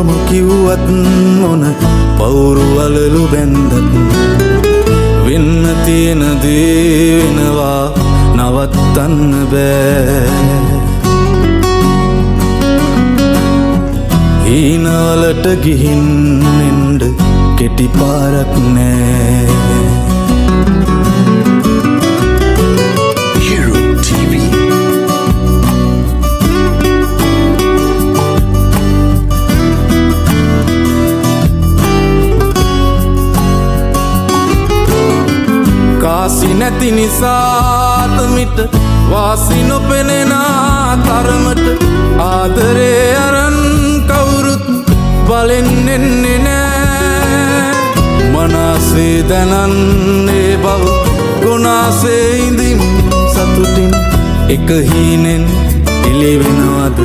මම කිව්වත් මොන පවුරු වලලු බැන්දත් වෙන්න තියෙන දේ වෙනවා නවත්තන්න බෑ හීනවලට ගිහින් එන්ඩ කෙටි පාරක් නෑ Hero TV. කාසි නැති නිසාත මිට වාසි නොපෙනෙන තරමට ආදරේ අරන් කවුරුත් බලෙන් එන්නේ නෑ මනසේ දැනන්නේ බව ගුණාසේ ඉඳින් සතුටින් එක හීනෙන් එළි වෙනවද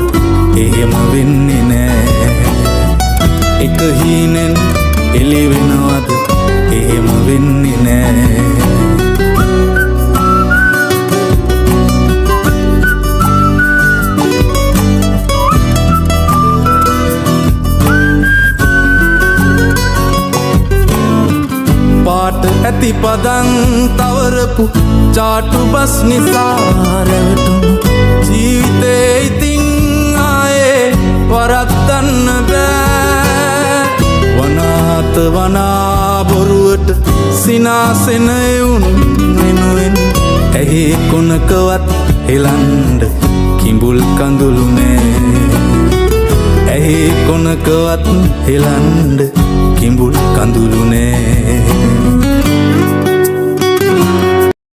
එහෙම වෙන්නේ නෑ එක හීනෙන් එළි වෙනවද එහෙම වෙන්නේ නෑ පාට ඇති පදන් තවරපු චාටු බස් නිසා රැවටුණු ජීවිතේ ඉතින් ආයේ වරද්දන්න බෑ වනාත වනා බොරුවට සිනාසෙන එවුන් වෙනුවෙන් ඇහි කොනකවත් හෙලන්ඩ කිඹුල් කඳුළු නෑ ඇහි කොනකවත් හෙලන්ඩ කිඹුල් කඳුළු නෑ